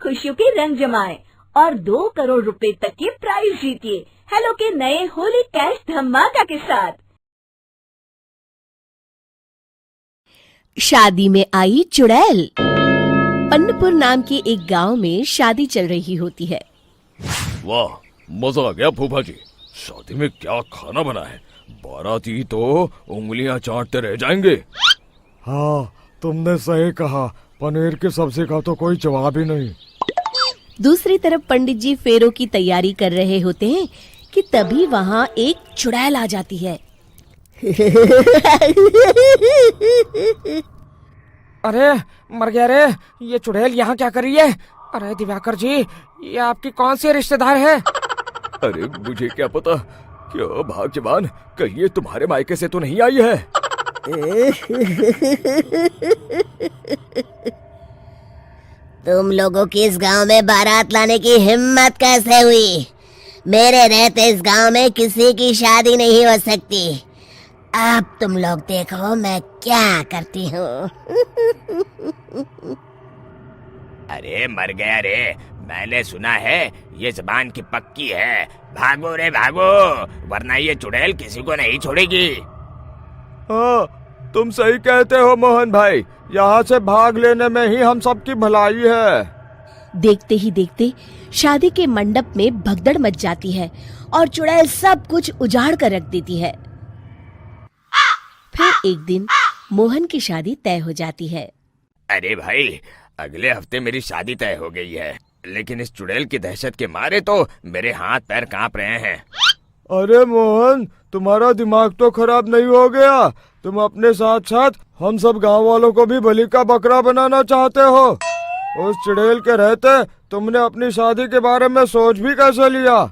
खुशियों के रंग जमाएं और 2 करोड़ रुपए तक के प्राइज जीतिए हेलो के नए होली कैश धमाका के साथ। शादी में आई चुड़ैल। पन्नपुर नाम के एक गांव में शादी चल रही होती है। वाह, मजा आ गया फूफा जी। शादी में क्या खाना बना है, बाराती तो उंगलियां चाटते रह जाएंगे। हाँ, तुमने सही कहा, पनीर की सब्जी का तो कोई जवाब ही नहीं। दूसरी तरफ पंडित जी फेरों की तैयारी कर रहे होते हैं कि तभी वहाँ एक चुड़ैल आ जाती है। अरे मर गया रे, ये चुड़ैल यहाँ क्या कर रही है? अरे दिवाकर जी, ये आपकी कौन सी रिश्तेदार है? अरे मुझे क्या पता, क्या भाग्यवान, कहीं ये तुम्हारे मायके से तो नहीं आई है। तुम लोगों की इस गांव में बारात लाने की हिम्मत कैसे हुई? मेरे रहते इस गांव में किसी की शादी नहीं हो सकती। अब तुम लोग देखो मैं क्या करती हूँ। अरे मर गया रे, मैंने सुना है ये जबान की पक्की है। भागो रे भागो, वरना ये चुड़ैल किसी को नहीं छोड़ेगी। हाँ, तुम सही कहते हो मोहन भाई, यहाँ से भाग लेने में ही हम सबकी भलाई है। देखते ही देखते शादी के मंडप में भगदड़ मच जाती है और चुड़ैल सब कुछ उजाड़ कर रख देती है। फिर एक दिन मोहन की शादी तय हो जाती है। अरे भाई, अगले हफ्ते मेरी शादी तय हो गई है, लेकिन इस चुड़ैल की दहशत के मारे तो मेरे हाथ पैर कांप रहे हैं। अरे मोहन, तुम्हारा दिमाग तो खराब नहीं हो गया? तुम अपने साथ साथ हम सब गांव वालों को भी बलि का बकरा बनाना चाहते हो? उस चुड़ैल के रहते तुमने अपनी शादी के बारे में सोच भी कैसे लिया?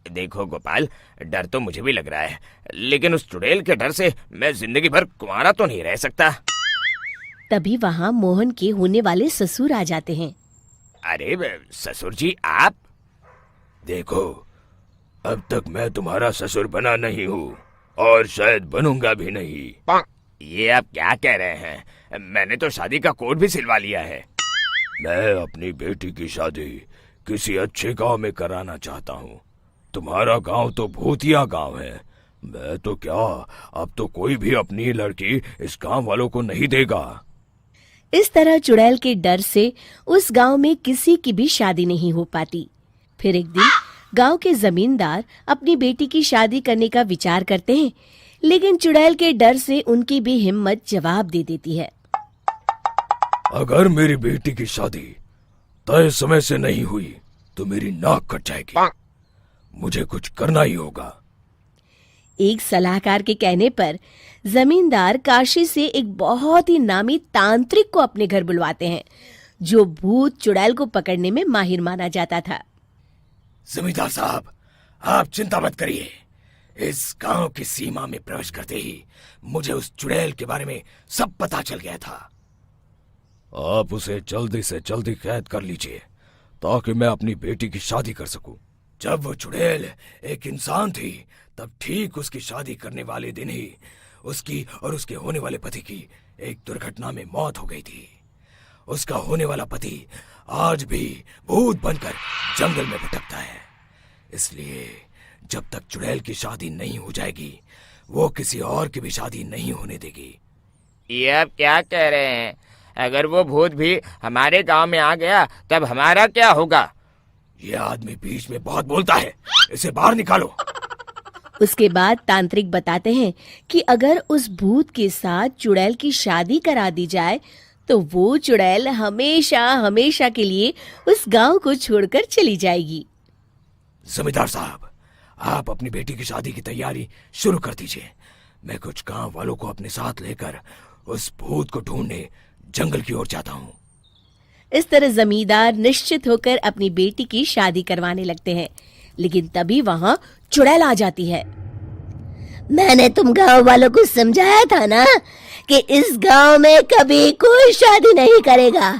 देखो गोपाल, डर तो मुझे भी लग रहा है, लेकिन उस चुड़ैल के डर से मैं जिंदगी भर कुंवारा तो नहीं रह सकता। तभी वहाँ मोहन के होने वाले ससुर आ जाते हैं। अरे ससुर जी, आप? देखो, अब तक मैं तुम्हारा ससुर बना नहीं हूँ और शायद बनूंगा भी नहीं। ये आप क्या कह रहे हैं? मैंने तो शादी का कोड भी सिलवा लिया है। मैं अपनी बेटी की शादी किसी अच्छे गांव में कराना चाहता हूँ। तुम्हारा गांव तो भूतिया गांव है। मैं तो क्या, अब तो कोई भी अपनी लड़की इस गांव वालों को नहीं देगा। इस तरह चुड़ैल के डर से उस गांव में किसी की भी शादी नहीं हो पाती। फिर एक दिन गांव के जमींदार अपनी बेटी की शादी करने का विचार करते हैं, लेकिन चुड़ैल के डर से उनकी भी हिम्मत जवाब दे देती है। अगर मेरी बेटी की शादी तय समय से नहीं हुई तो मेरी नाक कट जाएगी। मुझे कुछ करना ही होगा। एक सलाहकार के कहने पर जमींदार काशी से एक बहुत ही नामी तांत्रिक को अपने घर बुलवाते हैं, जो भूत चुड़ैल को पकड़ने में माहिर माना जाता था। जमींदार साहब, आप चिंता मत करिए। इस गांव की सीमा में प्रवेश करते ही मुझे उस चुड़ैल के बारे में सब पता चल गया था। आप उसे जल्दी से जल्दी कैद कर लीजिए ताकि मैं अपनी बेटी की शादी कर सकूं। जब वो चुड़ैल एक इंसान थी, तब ठीक उसकी शादी करने वाले दिन ही उसकी और उसके होने वाले पति की एक दुर्घटना में मौत हो गई थी। उसका होने वाला पति आज भी भूत बनकर जंगल में भटकता है। इसलिए जब तक चुड़ैल की शादी नहीं हो जाएगी, वो किसी और की भी शादी नहीं होने देगी। ये आप क्या कह रहे हैं? अगर वो भूत भी हमारे गांव में आ गया तब हमारा क्या होगा? ये आदमी बीच में बहुत बोलता है, इसे बाहर निकालो। उसके बाद तांत्रिक बताते हैं कि अगर उस भूत के साथ चुड़ैल की शादी करा दी जाए तो वो चुड़ैल हमेशा हमेशा के लिए उस गांव को छोड़कर चली जाएगी। जमींदार साहब, आप अपनी बेटी की शादी की तैयारी शुरू कर दीजिए। मैं कुछ गांव वालों को अपने साथ लेकर उस भूत को ढूंढने जंगल की ओर जाता हूँ। इस तरह जमींदार निश्चित होकर अपनी बेटी की शादी करवाने लगते हैं, लेकिन तभी वहाँ चुड़ैल आ जाती है। मैंने तुम गांव वालों को समझाया था ना कि इस गांव में कभी कोई शादी नहीं करेगा।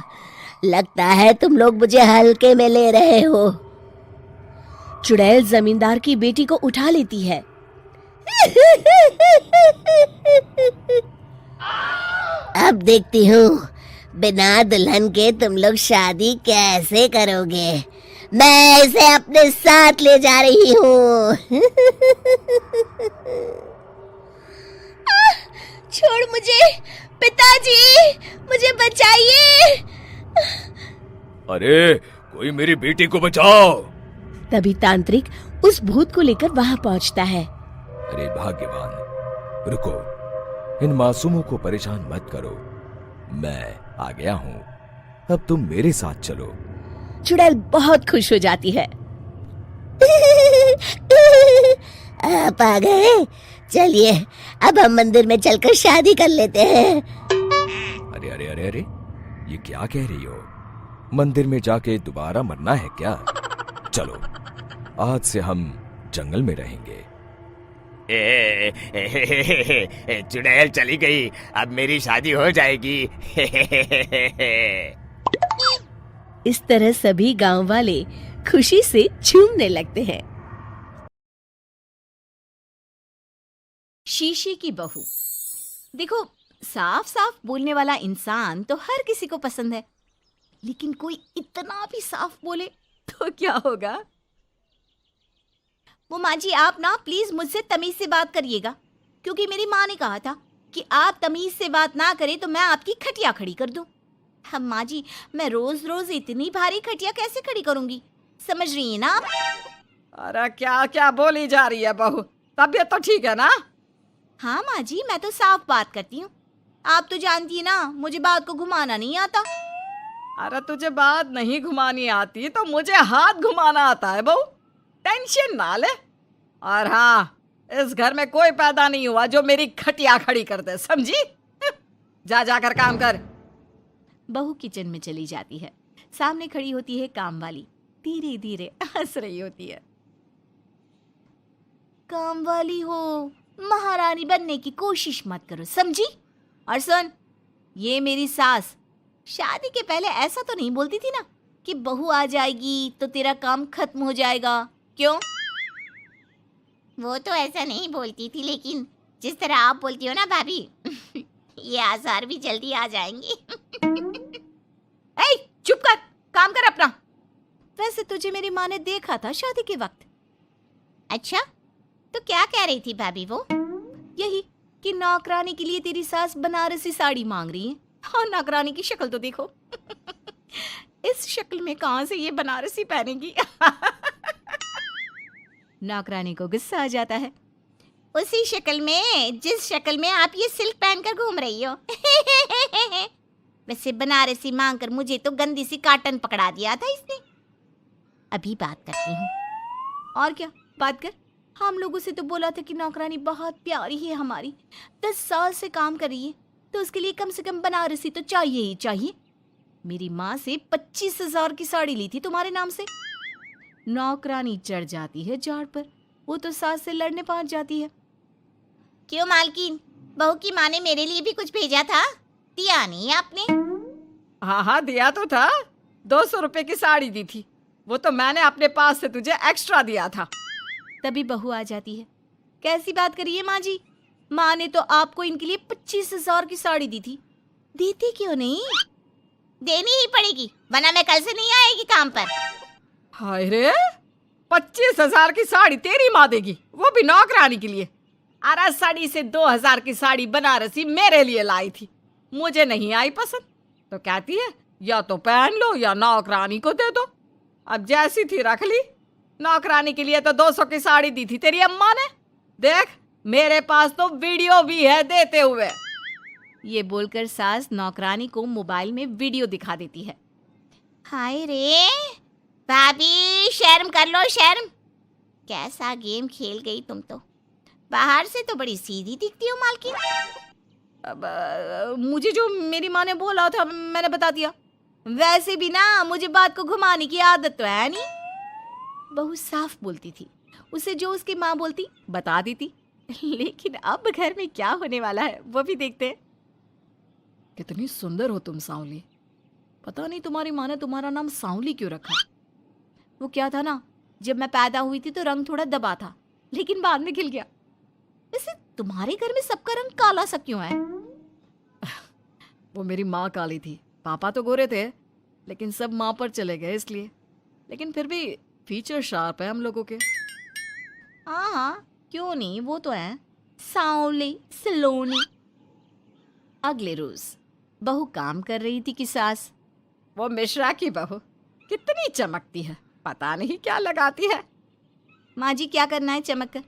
लगता है तुम लोग मुझे हल्के में ले रहे हो। चुड़ैल जमींदार की बेटी को उठा लेती है। अब देखती हूँ बिना दुल्हन के तुम लोग शादी कैसे करोगे? मैं इसे अपने साथ ले जा रही हूँ। छोड़ मुझे, पिताजी, मुझे बचाइए। अरे कोई मेरी बेटी को बचाओ। तभी तांत्रिक उस भूत को लेकर वहां पहुंचता है। अरे भाग्यवान, रुको, इन मासूमों को परेशान मत करो, मैं आ गया हूँ, अब तुम मेरे साथ चलो। चुड़ैल बहुत खुश हो जाती है। आप आ गए, चलिए अब हम मंदिर में चलकर शादी कर लेते हैं। अरे अरे अरे अरे, ये क्या कह रही हो? मंदिर में जाके दोबारा मरना है क्या? चलो, आज से हम जंगल में रहेंगे। चुड़ैल चली गई, अब मेरी शादी हो जाएगी। इस तरह सभी गांव वाले खुशी से झूमने लगते हैं। शीशे की बहू। देखो, साफ साफ बोलने वाला इंसान तो हर किसी को पसंद है, लेकिन कोई इतना भी साफ बोले तो क्या होगा? वो माँ जी, आप ना प्लीज मुझसे तमीज से बात करिएगा, क्योंकि मेरी माँ ने कहा था कि आप तमीज से बात ना करें तो मैं आपकी खटिया खड़ी कर दूं। हम माँ जी, मैं रोज रोज इतनी भारी खटिया कैसे खड़ी करूंगी, समझ रही हैं ना आप? अरे क्या क्या बोली जा रही है बहू, तबीयत तो ठीक है ना? हाँ माँ जी, मैं तो साफ बात करती हूँ। आप तो जानती है ना, मुझे बात को घुमाना नहीं आता। अरे तुझे बात नहीं घुमानी आती तो मुझे हाथ घुमाना आता है बहू, टेंशन ना ले। और हाँ, इस घर में कोई पैदा नहीं हुआ जो मेरी खटिया खड़ी कर दे, समझी? जा जाकर काम कर। बहू किचन में चली जाती है। सामने खड़ी होती है काम वाली, धीरे धीरे हंस रही होती है। काम वाली हो, महारानी बनने की कोशिश मत करो, समझी? और सुन, ये मेरी सास शादी के पहले ऐसा तो नहीं बोलती थी ना कि बहू आ जाएगी तो तेरा काम खत्म हो जाएगा, क्यों? वो तो ऐसा नहीं बोलती थी, लेकिन जिस तरह आप बोलती हो ना भाभी, ये आसार भी जल्दी आ जाएंगे। ए, चुप कर, काम कर अपना। वैसे तुझे मेरी माँ ने देखा था शादी के वक्त। अच्छा, तो क्या कह रही थी भाभी वो? यही कि नौकरानी के लिए तेरी सास बनारसी साड़ी मांग रही है। और नौकरानी की शक्ल तो देखो। इस शक्ल में कहां से ये बनारसी पहनेगी? नौकरानी को गुस्सा आ जाता है। उसी शक्ल में जिस शक्ल में आप ये सिल्क पहनकर घूम रही हो। वैसे बनारसी मांगकर मुझे तो गंदी सी काटन पकड़ा दिया था इसने। अभी बात करती हूँ। और क्या बात कर? हम लोगों से तो बोला था कि नौकरानी बहुत प्यारी है हमारी, 10 साल से काम कर रही है, तो उसके लिए कम से कम बनारसी तो चाहिए ही चाहिए। मेरी माँ से 25,000 की साड़ी ली थी तुम्हारे नाम से। नौकरानी चढ़ जाती है झाड़ पर, वो तो सास से लड़ने पहुंच जाती है। क्यों मालकिन, बहू की माँ ने मेरे लिए भी कुछ भेजा था, दिया नहीं आपने? हाँ हाँ, दिया तो था, 200 रुपए की साड़ी दी थी, वो तो मैंने अपने पास से तुझे एक्स्ट्रा दिया था। तभी बहू आ जाती है। कैसी बात करिए माँ जी, माँ ने तो आपको इनके लिए 25,000 की साड़ी दी थी, देती क्यों नहीं? देनी ही पड़ेगी, वरना मैं कल से नहीं आएगी काम पर। हाय रे, 25,000 की साड़ी तेरी माँ देगी, वो भी नौकरानी के लिए? अरे साड़ी से 2,000 की साड़ी बनारसी मेरे लिए लाई थी, मुझे नहीं आई पसंद, तो कहती है या तो पहन लो या नौकरानी को दे दो। अब जैसी थी रख ली। नौकरानी के लिए तो 200 की साड़ी दी थी तेरी अम्मा ने, देख मेरे पास तो वीडियो भी है देते हुए। ये बोलकर सास नौकरानी को मोबाइल में वीडियो दिखा देती है। हाय रे भाभी, शर्म कर लो शर्म, कैसा गेम खेल गई तुम तो। बाहर से तो बड़ी सीधी दिखती हो मालकिन। अब मुझे जो मेरी माँ ने बोला था मैंने बता दिया। वैसे भी ना मुझे बात को घुमाने की आदत तो है नहीं। बहू साफ बोलती थी, उसे जो उसकी माँ बोलती बता देती। लेकिन अब घर में क्या होने वाला है वो भी देखते हैं। कितनी सुंदर हो तुम सांवली, पता नहीं तुम्हारी माँ ने तुम्हारा नाम सांवली क्यों रखा। वो क्या था ना, जब मैं पैदा हुई थी तो रंग थोड़ा दबा था, लेकिन बाद में खिल गया। वैसे तुम्हारे घर में सबका रंग काला सा क्यों है? वो मेरी माँ काली थी, पापा तो गोरे थे, लेकिन सब माँ पर चले गए इसलिए। लेकिन फिर भी फीचर शार्प है हम लोगों के। हाँ हाँ, क्यों नहीं, वो तो है, सांवले सलोनी। अगले रोज बहू काम कर रही थी कि सास, वो मिश्रा की बहू कितनी चमकती है, पता नहीं क्या लगाती है। माँ जी क्या करना है चमक कर,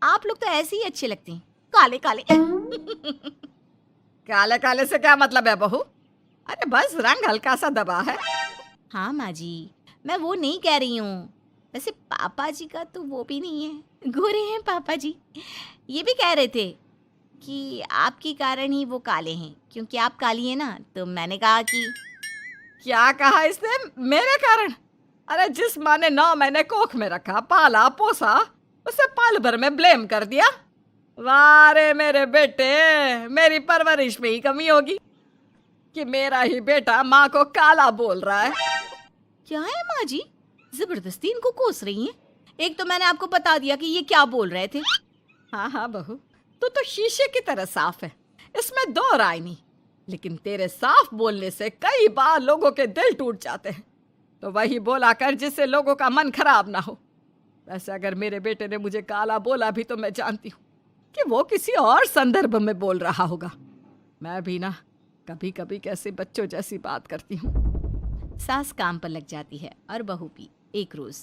आप लोग तो ऐसे ही अच्छे लगते हैं, काले काले। काले काले से क्या मतलब है बहू? अरे बस रंग हल्का सा दबा है। हाँ माँ जी, मैं वो नहीं कह रही हूँ। वैसे पापा जी का तो वो भी नहीं है, गोरे हैं पापा जी। ये भी कह रहे थे कि आपके कारण ही वो काले हैं, क्योंकि आप काली हैं ना। तो मैंने कहा कि क्या कहा इसने? मेरे कारण? अरे जिस माँ ने 9 महीने कोख में रखा, पाला पोसा, उसे पल भर में ब्लेम कर दिया। वाह रे मेरे बेटे, मेरी परवरिश में ही कमी होगी कि मेरा ही बेटा माँ को काला बोल रहा है। क्या है माँ जी, जबरदस्ती इनको कोस रही हैं? एक तो मैंने आपको बता दिया कि ये क्या बोल रहे थे। हाँ हाँ बहू, तू तो शीशे की तरह साफ है, इसमें दो राय नहीं। लेकिन तेरे साफ बोलने से कई बार लोगों के दिल टूट जाते हैं। तो वही बोला कर जिससे लोगों का मन खराब ना हो। वैसे अगर मेरे बेटे ने मुझे काला बोला भी तो मैं जानती हूँ कि वो किसी और संदर्भ में बोल रहा होगा। मैं भी ना कभी कभी कैसे बच्चों जैसी बात करती हूँ। सास काम पर लग जाती है और बहू भी। एक रोज,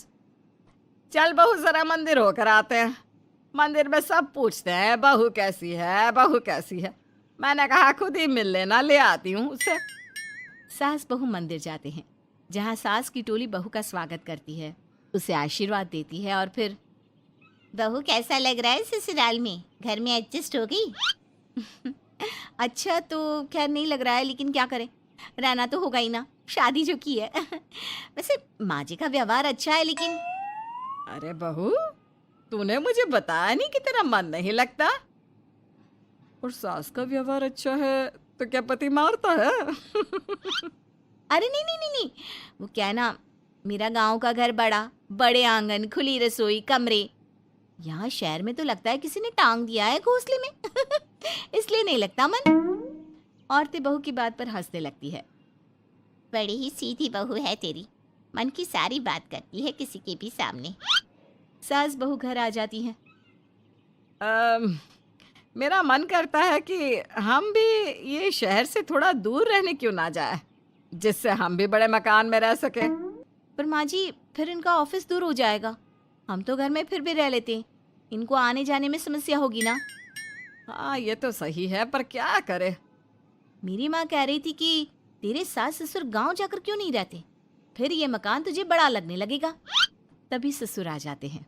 चल बहू जरा मंदिर होकर आते हैं। मंदिर में सब पूछते हैं बहू कैसी है, बहू कैसी है। मैंने कहा खुद ही मिल लेना, ले आती हूँ उसे। सास बहू मंदिर जाते हैं, जहाँ सास की टोली बहू का स्वागत करती है, उसे आशीर्वाद देती है और फिर, बहू कैसा लग रहा है ससुराल में, घर में एडजस्ट हो गई? अच्छा तो खैर नहीं लग रहा है, लेकिन क्या करें, रहना तो होगा ही ना, शादी जो की है। वैसे माँ जी का व्यवहार अच्छा है, लेकिन अरे बहू, तूने मुझे बताया नहीं कि तेरा मन नहीं लगता। और सास का व्यवहार अच्छा है तो क्या पति मारता है? अरे नहीं नहीं नहीं नहीं, वो क्या है ना, मेरा गांव का घर बड़ा, बड़े आंगन, खुली रसोई, कमरे। यहाँ शहर में तो लगता है किसी ने टांग दिया है घोंसले में। इसलिए नहीं लगता मन। औरतें बहू की बात पर हंसने लगती है। बड़ी ही सीधी बहू है तेरी, मन की सारी बात करती है किसी के भी सामने। सास बहू घर आ जाती हैं। मेरा मन करता है कि हम भी ये शहर से थोड़ा दूर रहने क्यों ना जाए, जिससे हम भी बड़े मकान में रह सके। पर माँ जी फिर इनका ऑफिस दूर हो जाएगा, हम तो घर में फिर भी रह लेते हैं, इनको आने जाने में समस्या होगी ना। हाँ ये तो सही है, पर क्या करे। मेरी माँ कह रही थी कि तेरे सास ससुर गांव जाकर क्यों नहीं रहते, फिर ये मकान तुझे बड़ा लगने लगेगा। तभी ससुर आ जाते हैं।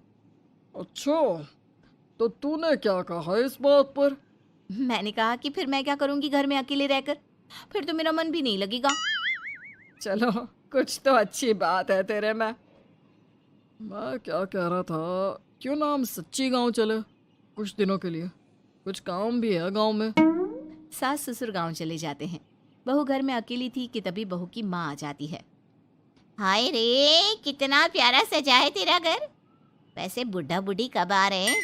अच्छा, तो तूने क्या कहा इस बात पर? मैंने कहा कि फिर मैं क्या करूंगी घर में अकेले रहकर, फिर तो मेरा मन भी नहीं लगेगा। चलो कुछ तो अच्छी बात है तेरे में। मैं क्या कह रहा था, क्यों ना हम सच्ची गांव चले कुछ दिनों के लिए, कुछ काम भी है गांव में। सास ससुर गांव चले जाते हैं। बहू घर में अकेली थी कि तभी बहू की माँ आ जाती है। हाय रे, कितना प्यारा सजा है तेरा घर। वैसे बुढ़ा बुढ़ी कब आ रहे हैं?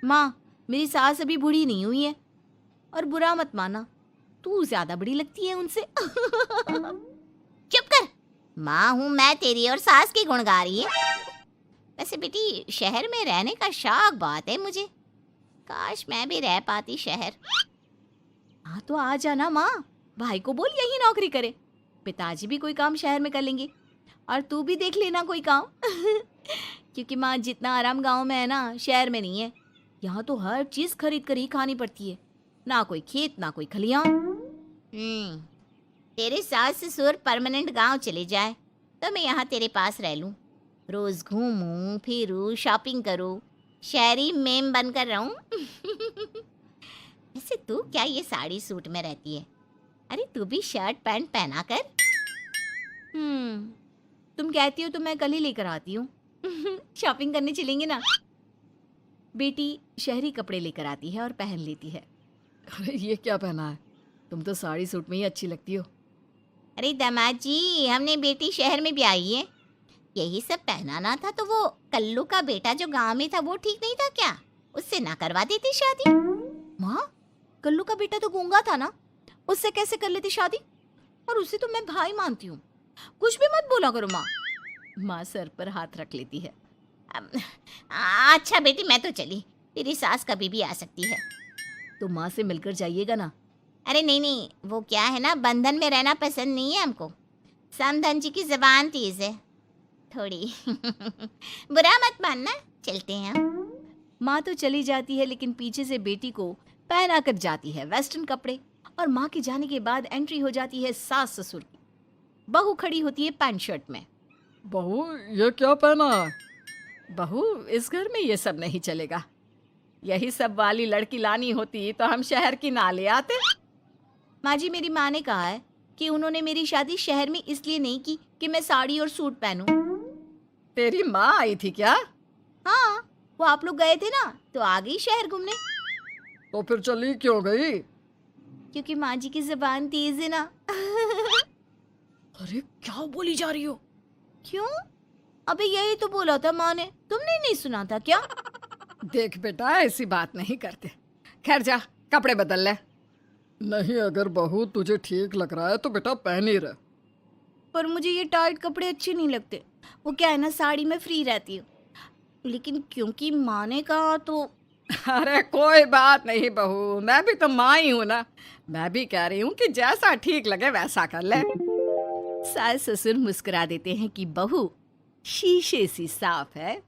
माँ मेरी सास अभी बूढ़ी नहीं हुई है, और बुरा मत माना, तू ज्यादा बड़ी लगती है उनसे। चुप कर, माँ हूँ मैं तेरी और सास की गुण गा रही है। वैसे बेटी शहर में रहने का शौक बहुत है मुझे, काश मैं भी रह पाती शहर। हाँ तो आ जाना माँ, भाई को बोल यही नौकरी करे, पिताजी भी कोई काम शहर में कर लेंगे, और तू भी देख लेना कोई काम। क्योंकि माँ जितना आराम गांव में है ना, शहर में नहीं है। यहाँ तो हर चीज खरीद कर ही खानी पड़ती है, ना कोई खेत ना कोई खलियान। तेरे सास ससुर परमानेंट गांव चले जाए तो मैं यहाँ तेरे पास रह लूँ, रोज घूमूं फिरूं, शॉपिंग करूं, शहरी मेम बनकर रहूं। वैसे तू क्या ये साड़ी सूट में रहती है? अरे तू भी शर्ट पैंट पहना कर। तुम कहती हो तो मैं कल ही लेकर आती हूँ। शॉपिंग करने चलेंगे ना। बेटी शहरी कपड़े लेकर आती है और पहन लेती है। अरे ये क्या पहना है, तुम तो साड़ी सूट में ही अच्छी लगती हो। अरे दामाद जी, हमने बेटी शहर में भी आई है, यही सब पहनाना था तो वो कल्लू का बेटा जो गांव में था वो ठीक नहीं था क्या? उससे ना करवा देती शादी? माँ कल्लू का बेटा तो गूंगा था ना, उससे कैसे कर लेती शादी? और उसे तो मैं भाई मानती हूँ। कुछ भी मत बोला करो माँ। माँ सर पर हाथ रख लेती है। अच्छा बेटी, मैं तो चली, तेरी सास कभी भी आ सकती है। तो माँ से मिलकर जाइएगा ना। अरे नहीं नहीं, वो क्या है ना, बंधन में रहना पसंद नहीं है हमको। समधन जी की जबान तेज है थोड़ी। बुरा मत मानना, चलते हैं हम। माँ तो चली जाती है, लेकिन पीछे से बेटी को पहना कर जाती है वेस्टर्न कपड़े। और माँ के जाने के बाद एंट्री हो जाती है सास ससुर की। बहू खड़ी होती है पैंट शर्ट में। बहू, ये क्या पहना है? बहू, इस घर में ये सब नहीं चलेगा। यही सब वाली लड़की लानी होती तो हम शहर की ना ले आते। माँ जी, मेरी माँ ने कहा है कि उन्होंने मेरी शादी शहर में इसलिए नहीं की कि मैं साड़ी और सूट पहनूं। तेरी माँ आई थी क्या? हाँ, वो आप लोग गए थे ना तो आ गई शहर घूमने। तो फिर चली क्यों गई? क्योंकि माँ जी की जबान तेज है ना। अरे क्या बोली जा रही हो? क्यों? अबे यही तो बोला था माँ ने, तुमने नहीं सुना था क्या? देख बेटा, ऐसी बात नहीं करते। खैर जा, कपड़े बदल ले। नहीं, अगर बहू तुझे ठीक लग रहा है तो बेटा पहन ही रह। पर मुझे ये टाइट कपड़े अच्छे नहीं लगते। वो क्या है ना, साड़ी में फ्री रहती हूँ, लेकिन क्योंकि माँ ने कहा तो। अरे कोई बात नहीं बहू, मैं भी तो माँ ही हूँ ना। मैं भी कह रही हूँ कि जैसा ठीक लगे वैसा कर ले। सास ससुर मुस्कुरा देते हैं कि बहू शीशे सी साफ है।